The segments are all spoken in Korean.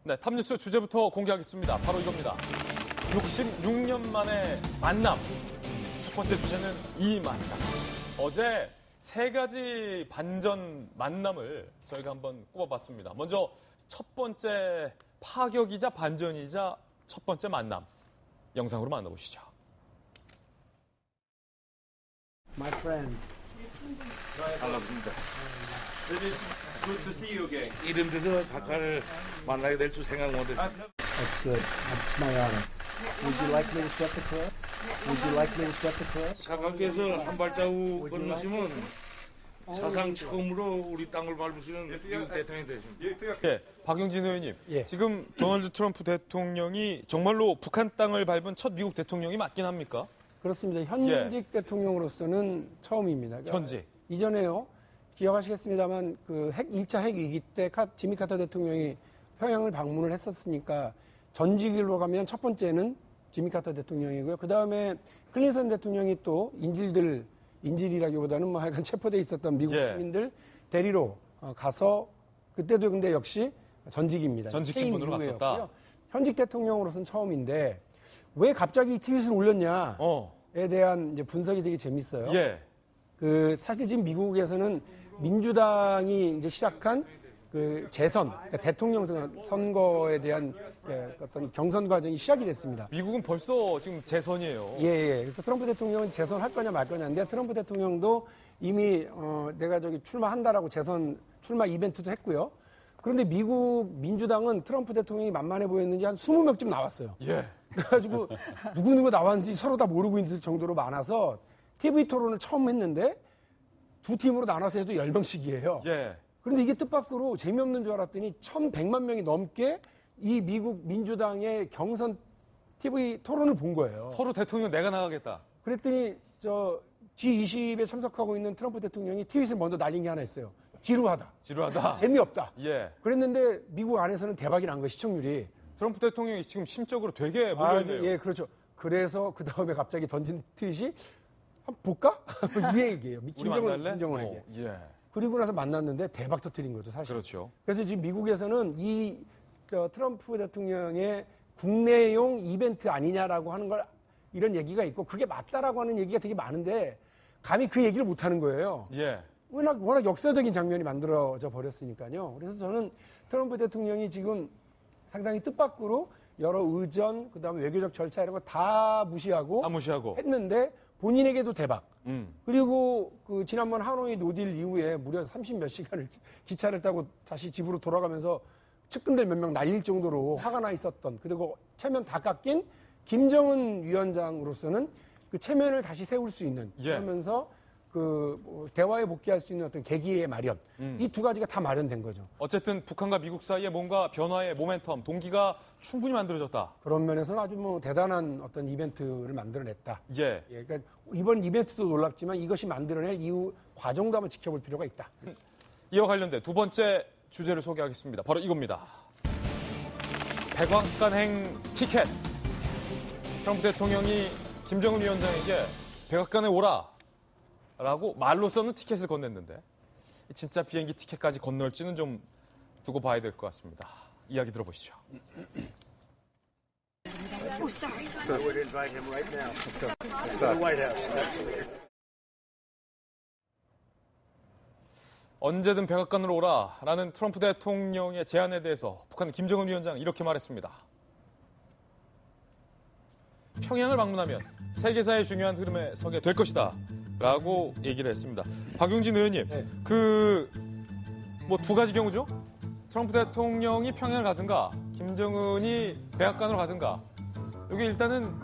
네, 탑뉴스 주제부터 공개하겠습니다. 바로 이겁니다. 66년 만에 만남. 첫 번째 주제는 이 만남. 어제 세 가지 반전 만남을 저희가 한번 꼽아봤습니다. 먼저 첫 번째 파격이자 반전이자 첫 번째 만남. 영상으로 만나보시죠. My friend. 반갑습니다. Good to see you again. 이름 돼서 각하를 만나게 될 줄 생각 못했습니다. That's good. That's my honor. Would you like me to step the cliff? Would you like me to step the cliff? 각하께서 한 발자국 건너시면 사상 처음으로 우리 땅을 밟으시는 미국 대통령이 되십니다. 네, 박용진 의원님. 예. 지금 도널드 트럼프 대통령이 정말로 북한 땅을 밟은 첫 미국 대통령이 맞긴 합니까? 그렇습니다. 현직 대통령으로서는 처음입니다. 그러니까 현직. 이전에요. 기억하시겠습니다만 그 1차 핵 위기 때 지미 카터 대통령이 평양을 방문을 했었으니까 전직으로 가면 첫 번째는 지미 카터 대통령이고요. 그 다음에 클린턴 대통령이 또 인질이라기보다는 뭐 하여간 체포돼 있었던 미국 예. 시민들 데리러 가서 그때도 근데 역시 전직입니다. 전직 해임 신분으로 이후였고요. 갔었다. 현직 대통령으로서는 처음인데 왜 갑자기 트윗을 올렸냐에 대한 이제 분석이 되게 재밌어요. 예. 사실 지금 미국에서는 민주당이 이제 시작한 그 재선, 그러니까 대통령 선거에 대한 어떤 경선 과정이 시작이 됐습니다. 미국은 벌써 지금 재선이에요. 예. 그래서 트럼프 대통령은 재선할 거냐 말 거냐인데 트럼프 대통령도 이미 내가 출마한다라고 재선 출마 이벤트도 했고요. 그런데 미국 민주당은 트럼프 대통령이 만만해 보였는지 한 20명쯤 나왔어요. 예. 그래가지고 누구 나왔는지 서로 다 모르고 있는 정도로 많아서 TV 토론을 처음 했는데 두 팀으로 나눠서 해도 10명씩이에요. 예. 그런데 이게 뜻밖으로 재미없는 줄 알았더니 1,100만 명이 넘게 이 미국 민주당의 경선 TV 토론을 본 거예요. 서로 대통령 내가 나가겠다. 그랬더니 G20에 참석하고 있는 트럼프 대통령이 트윗을 먼저 날린 게 하나 있어요. 지루하다. 재미없다. 예. 그랬는데 미국 안에서는 대박이 난 거예요, 시청률이. 트럼프 대통령이 지금 심적으로 되게 몰려있네요. 예, 그렇죠. 그래서 그 다음에 갑자기 던진 트윗이 한번 볼까? 이 얘기예요. 김정은에게. 예. 그리고 나서 만났는데 대박 터뜨린 거죠, 사실. 그렇죠. 그래서 지금 미국에서는 이 트럼프 대통령의 국내용 이벤트 아니냐라고 하는 걸 이런 얘기가 있고 그게 맞다라고 하는 얘기가 되게 많은데 감히 그 얘기를 못 하는 거예요. 예. 워낙 역사적인 장면이 만들어져 버렸으니까요. 그래서 저는 트럼프 대통령이 지금 상당히 뜻밖으로 여러 의전, 그다음에 외교적 절차 이런 거 다 무시하고 했는데 본인에게도 대박. 그리고 지난번 하노이 노딜 이후에 무려 30몇 시간을 기차를 타고 다시 집으로 돌아가면서 측근들 몇 명 날릴 정도로 화가 나 있었던, 그리고 체면 다 깎인 김정은 위원장으로서는 그 체면을 다시 세울 수 있는, 그러면서 대화에 복귀할 수 있는 어떤 계기의 마련, 이 두 가지가 다 마련된 거죠. 어쨌든 북한과 미국 사이에 뭔가 변화의 모멘텀, 동기가 충분히 만들어졌다. 그런 면에서는 아주 대단한 어떤 이벤트를 만들어냈다. 예. 그러니까 이번 이벤트도 놀랍지만 이것이 만들어낼 이후 과정도 한번 지켜볼 필요가 있다. 이와 관련된 두 번째 주제를 소개하겠습니다. 바로 이겁니다. 백악관행 티켓. 트럼프 대통령이 김정은 위원장에게 백악관에 오라 라고 말로서는 티켓을 건넸는데 진짜 비행기 티켓까지 건널지는 좀 두고 봐야 될 것 같습니다. 이야기 들어보시죠. Oh, sorry. I would invite him right now. To the White House. 언제든 백악관으로 오라라는 트럼프 대통령의 제안에 대해서 북한 김정은 위원장은 이렇게 말했습니다. 평양을 방문하면 세계사의 중요한 흐름에 서게 될 것이다 라고 얘기를 했습니다. 박용진 의원님, 네. 두 가지 경우죠? 트럼프 대통령이 평양을 가든가 김정은이 백악관으로 가든가 여기 일단은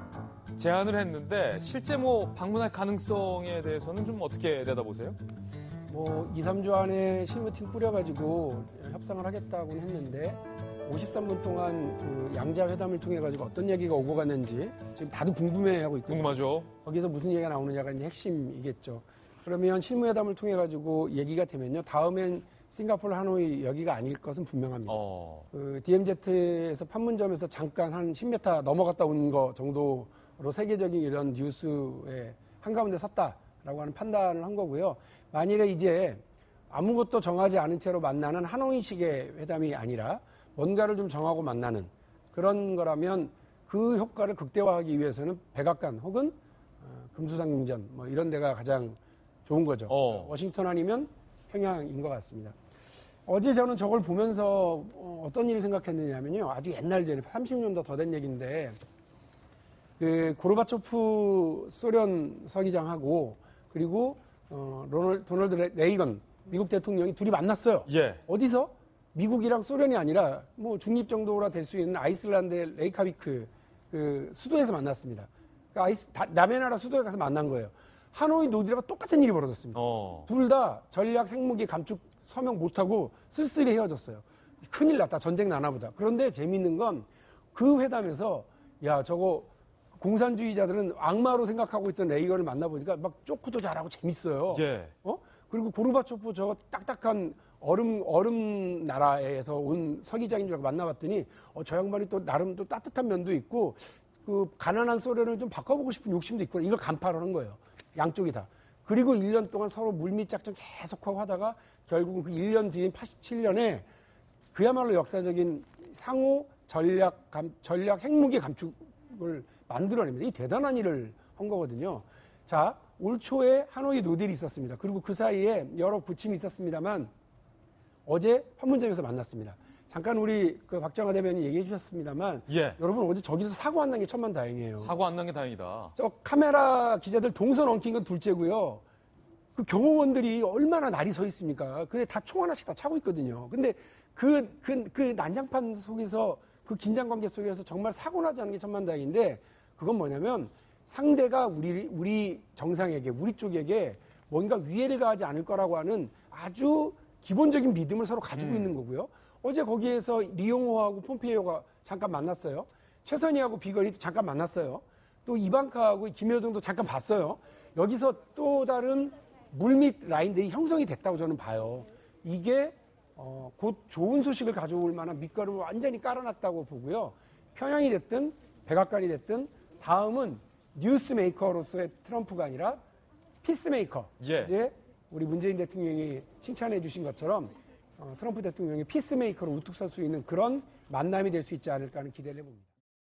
제안을 했는데 실제 방문할 가능성에 대해서는 좀 어떻게 내다보세요? 2, 3주 안에 실무팀 꾸려가지고 협상을 하겠다고는 했는데 53분 동안 양자 회담을 통해 가지고 어떤 얘기가 오고 갔는지 지금 다들 궁금해하고 있거든요. 궁금하죠. 거기서 무슨 얘기가 나오느냐가 이제 핵심이겠죠. 그러면 실무회담을 통해 가지고 얘기가 되면요, 다음엔 싱가포르 하노이 여기가 아닐 것은 분명합니다. DMZ에서 판문점에서 잠깐 한 10m 넘어갔다 온 거 정도로 세계적인 이런 뉴스에 한가운데 섰다라고 하는 판단을 한 거고요. 만일에 이제 아무것도 정하지 않은 채로 만나는 하노이식의 회담이 아니라 뭔가를 좀 정하고 만나는 그런 거라면 그 효과를 극대화하기 위해서는 백악관 혹은 금수상궁전 뭐 이런 데가 가장 좋은 거죠. 워싱턴 아니면 평양인 것 같습니다. 어제 저는 저걸 보면서 어떤 일을 생각했느냐면요. 아주 옛날 전에 30년도 더 된 얘기인데 그 고르바초프 소련 서기장하고 그리고 도널드 레이건 미국 대통령이 둘이 만났어요. 예. 어디서? 미국이랑 소련이 아니라 뭐 중립 정도라 될 수 있는 아이슬란드의 레이카비크 그 수도에서 만났습니다. 그러니까 남의 나라 수도에 가서 만난 거예요. 하노이 노딜하고 똑같은 일이 벌어졌습니다. 둘 다 전략 핵무기 감축 서명 못하고 쓸쓸히 헤어졌어요. 큰일 났다. 전쟁 나나보다. 그런데 재미있는 건 그 회담에서 야 저거 공산주의자들은 악마로 생각하고 있던 레이건을 만나보니까 막 쪼크도 잘하고 재밌어요. 예. 그리고 고르바초프 저거 딱딱한 얼음 나라에서 온 서기장인 줄 알고 만나봤더니 저 양반이 또 나름 또 따뜻한 면도 있고 그 가난한 소련을 좀 바꿔보고 싶은 욕심도 있고 이걸 간파하는 거예요. 양쪽이 다. 그리고 1년 동안 서로 물밑 작전 계속하고 하다가 결국은 그 1년 뒤인 87년에 그야말로 역사적인 상호 전략 핵무기 감축을 만들어냅니다. 이 대단한 일을 한 거거든요. 자, 올 초에 하노이 노딜이 있었습니다. 그리고 그 사이에 여러 부침이 있었습니다만 어제 판문점에서 만났습니다. 잠깐 우리 그 박정화 대변인 얘기해 주셨습니다만 예. 여러분 어제 저기서 사고 안 난 게 천만다행이에요. 사고 안 난 게 다행이다. 저 카메라 기자들 동선 엉킨 건 둘째고요. 그 경호원들이 얼마나 날이 서 있습니까? 근데 다 총 하나씩 다 차고 있거든요. 근데 그 난장판 속에서 그 긴장 관계 속에서 정말 사고 나지 않은 게 천만다행인데 그건 뭐냐면 상대가 우리 정상에게 우리 쪽에게 뭔가 위해를 가하지 않을 거라고 하는 아주 기본적인 믿음을 서로 가지고 있는 거고요. 어제 거기에서 리용호하고 폼페이오가 잠깐 만났어요. 최선희하고 비건이 잠깐 만났어요. 또 이방카하고 김여정도 잠깐 봤어요. 여기서 또 다른 물밑 라인들이 형성이 됐다고 저는 봐요. 이게 곧 좋은 소식을 가져올 만한 밑거름을 완전히 깔아놨다고 보고요. 평양이 됐든 백악관이 됐든 다음은 뉴스메이커로서의 트럼프가 아니라 피스메이커. 예. 이제 우리 문재인 대통령이 칭찬해 주신 것처럼 트럼프 대통령이 피스메이커로 우뚝 설 수 있는 그런 만남이 될 수 있지 않을까 하는 기대를 해봅니다.